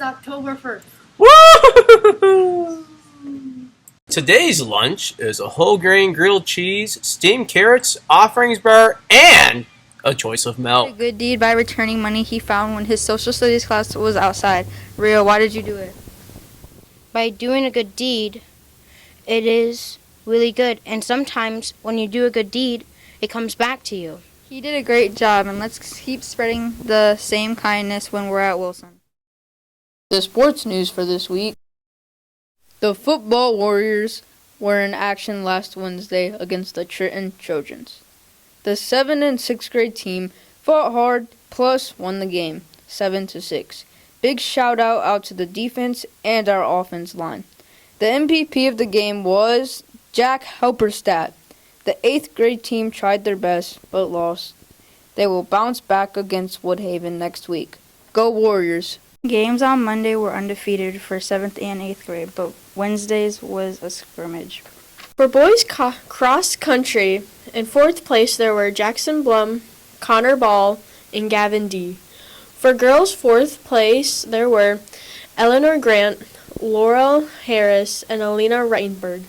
October 1st. Woo! Today's lunch is a whole grain grilled cheese, steamed carrots, offerings bar, and a choice of milk. A good deed by returning money he found when his social studies class was outside. Rio, why did you do it? By doing a good deed, it is really good. And sometimes when you do a good deed, it comes back to you. He did a great job, and let's keep spreading the same kindness when we're at Wilson. The sports news for this week. The football Warriors were in action last Wednesday against the Trenton Trojans. The 7th and 6th grade team fought hard, plus won the game, 7-6. Big shout out to the defense and our offense line. The MVP of the game was Jack Helperstadt. The 8th grade team tried their best, but lost. They will bounce back against Woodhaven next week. Go Warriors! Games on Monday were undefeated for 7th and 8th grade, but Wednesday's was a scrimmage. For boys cross country, in 4th place there were Jackson Blum, Connor Ball, and Gavin D. For girls' 4th place there were Eleanor Grant, Laurel Harris, and Alina Reinberg.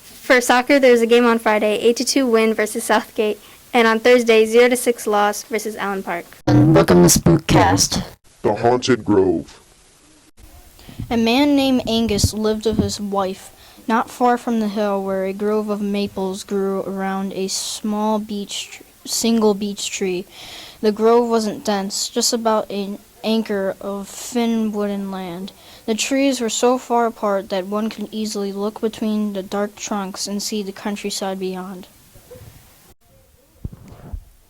For soccer, there's a game on Friday, 8-2 win versus Southgate, and on Thursday, 0-6 loss versus Allen Park. Welcome to Spookcast. The Haunted Grove. A man named Angus lived with his wife not far from the hill where a grove of maples grew around a small single beech tree. The grove wasn't dense, just about an acre of thin wooden land. The trees were so far apart that one could easily look between the dark trunks and see the countryside beyond.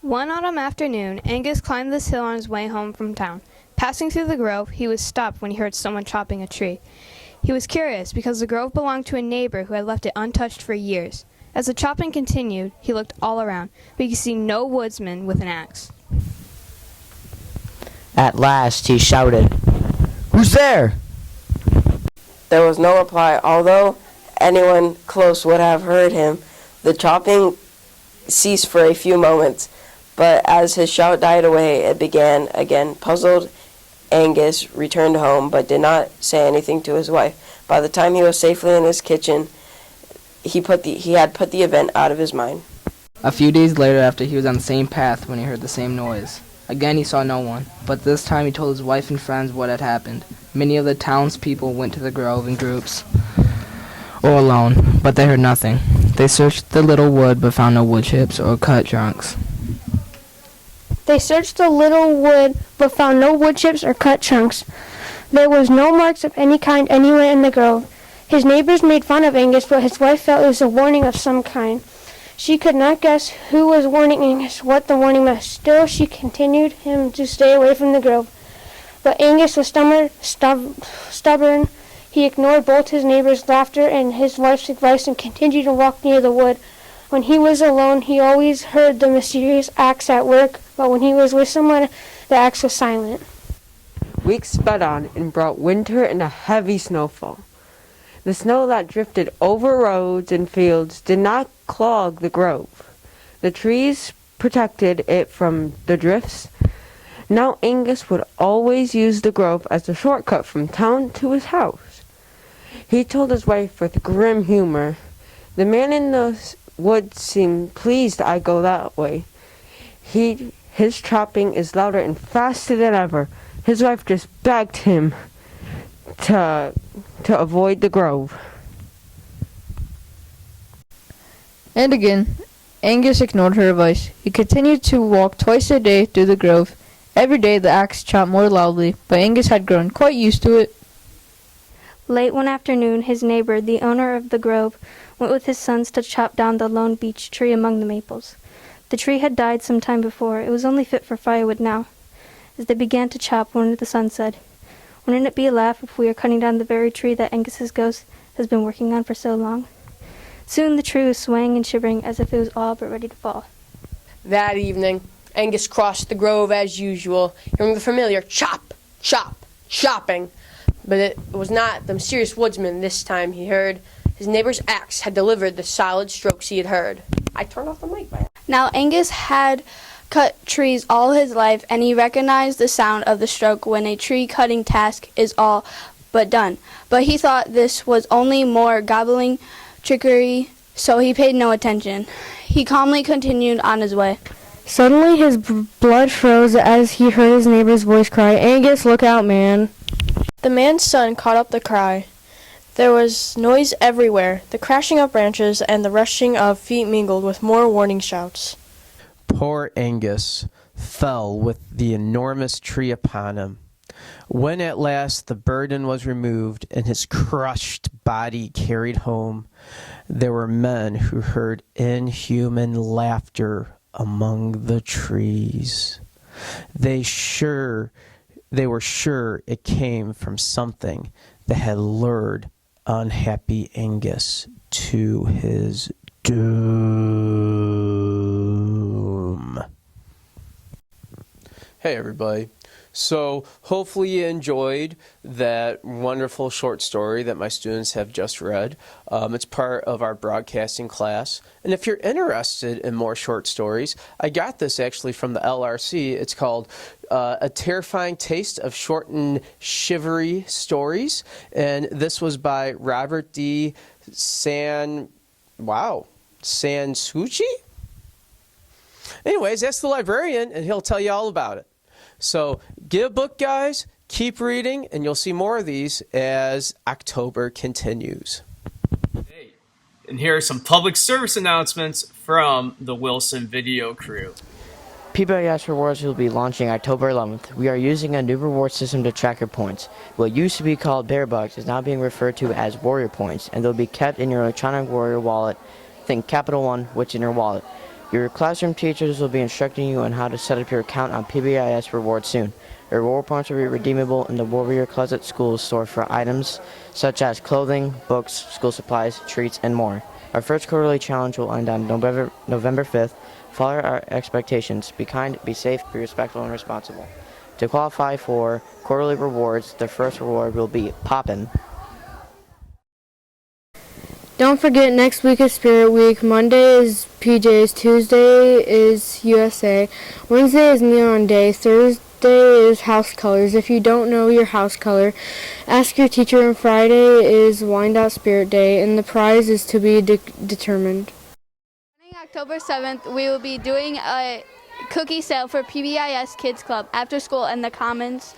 One autumn afternoon, Angus climbed this hill on his way home from town. Passing through the grove, he was stopped when he heard someone chopping a tree. He was curious because the grove belonged to a neighbor who had left it untouched for years. As the chopping continued, he looked all around, but he could see no woodsman with an axe. At last he shouted, "Who's there?" There was no reply, although anyone close would have heard him. The chopping ceased for a few moments, but as his shout died away, it began again. Puzzled, Angus returned home, but did not say anything to his wife. By the time he was safely in his kitchen, he had put the event out of his mind. A few days later, after he was on the same path when he heard the same noise. Again he saw no one, but this time he told his wife and friends what had happened. Many of the townspeople went to the grove in groups or alone, but they heard nothing. They searched the little wood but found no wood chips or cut trunks. They searched the little wood, but found no wood chips or cut chunks. There was no marks of any kind anywhere in the grove. His neighbors made fun of Angus, but his wife felt it was a warning of some kind. She could not guess who was warning Angus, what the warning meant. Still, she continued him to stay away from the grove. But Angus was stubborn. He ignored both his neighbors' laughter and his wife's advice and continued to walk near the wood. When he was alone, he always heard the mysterious axe at work, but when he was with someone, the axe was silent. Weeks sped on and brought winter and a heavy snowfall. The snow that drifted over roads and fields did not clog the grove. The trees protected it from the drifts. Now Angus would always use the grove as a shortcut from town to his house. He told his wife with grim humor, "The man in the woods seemed pleased I go that way. His chopping is louder and faster than ever." His wife just begged him to avoid the grove. And again, Angus ignored her advice. He continued to walk twice a day through the grove. Every day the axe chopped more loudly, but Angus had grown quite used to it. Late one afternoon, his neighbor, the owner of the grove, went with his sons to chop down the lone beech tree among the maples. The tree had died some time before. It was only fit for firewood now. As they began to chop, one of the sons said, "Wouldn't it be a laugh if we are cutting down the very tree that Angus's ghost has been working on for so long?" Soon the tree was swaying and shivering as if it was all but ready to fall. That evening, Angus crossed the grove as usual, hearing the familiar chop, chop, chopping. But it was not the mysterious woodsman this time he heard. His neighbor's axe had delivered the solid strokes he had heard. I turned off the mic by Now Angus had cut trees all his life, and he recognized the sound of the stroke when a tree-cutting task is all but done. But he thought this was only more gobbling trickery, so he paid no attention. He calmly continued on his way. Suddenly his blood froze as he heard his neighbor's voice cry, "Angus, look out, man." The man's son caught up the cry. There was noise everywhere. The crashing of branches and the rushing of feet mingled with more warning shouts. Poor Angus fell with the enormous tree upon him. When at last the burden was removed and his crushed body carried home, there were men who heard inhuman laughter among the trees. They were sure it came from something that had lured unhappy Angus to his doom. Hey everybody. So hopefully you enjoyed that wonderful short story that my students have just read. It's part of our broadcasting class. And if you're interested in more short stories, I got this actually from the LRC. It's called A Terrifying Taste of Short and Shivery Stories. And this was by Robert D. Sansucci? Anyways, ask the librarian and he'll tell you all about it. So get a book, guys, keep reading, and you'll see more of these as October continues. Hey, and here are some public service announcements from the Wilson Video Crew. PBIS Rewards will be launching October 11th. We are using a new reward system to track your points. What used to be called Bear Bucks is now being referred to as Warrior Points, and they'll be kept in your electronic Warrior wallet. Think Capital One, what's in your wallet. Your classroom teachers will be instructing you on how to set up your account on PBIS Rewards soon. Your reward points will be redeemable in the Warrior Closet School store for items such as clothing, books, school supplies, treats, and more. Our first quarterly challenge will end on November 5th. Follow our expectations. Be kind, be safe, be respectful, and responsible. To qualify for quarterly rewards, the first reward will be Poppin'. Don't forget, next week is Spirit Week. Monday is PJs, Tuesday is USA, Wednesday is Neon Day, Thursday is House Colors. If you don't know your house color, ask your teacher, and Friday is Wind Out Spirit Day, and the prize is to be determined. On October 7th, we will be doing a cookie sale for PBIS Kids Club after school in the Commons.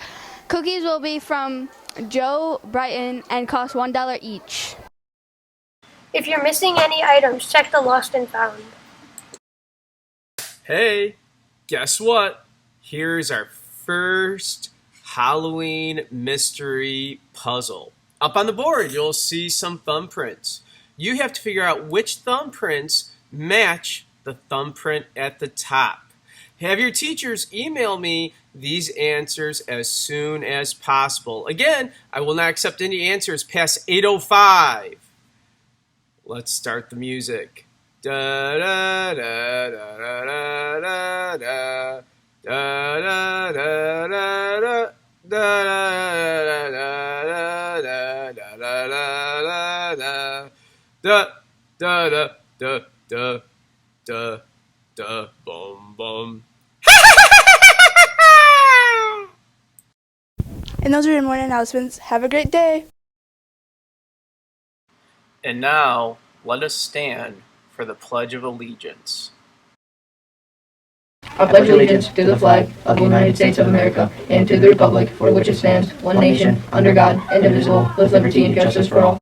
Cookies will be from Joe Brighton and cost $1 each. If you're missing any items, check the Lost and Found. Hey, guess what? Here's our first Halloween mystery puzzle. Up on the board, you'll see some thumbprints. You have to figure out which thumbprints match the thumbprint at the top. Have your teachers email me these answers as soon as possible. Again, I will not accept any answers past 8:05. Let's start the music. Da da da da da da da da da da da da da bum bum. And those are your morning announcements. Have a great day. And now, let us stand for the Pledge of Allegiance. I pledge allegiance to the flag of the United States of America and to the republic for which it stands, one nation, under God, indivisible, with liberty and justice for all.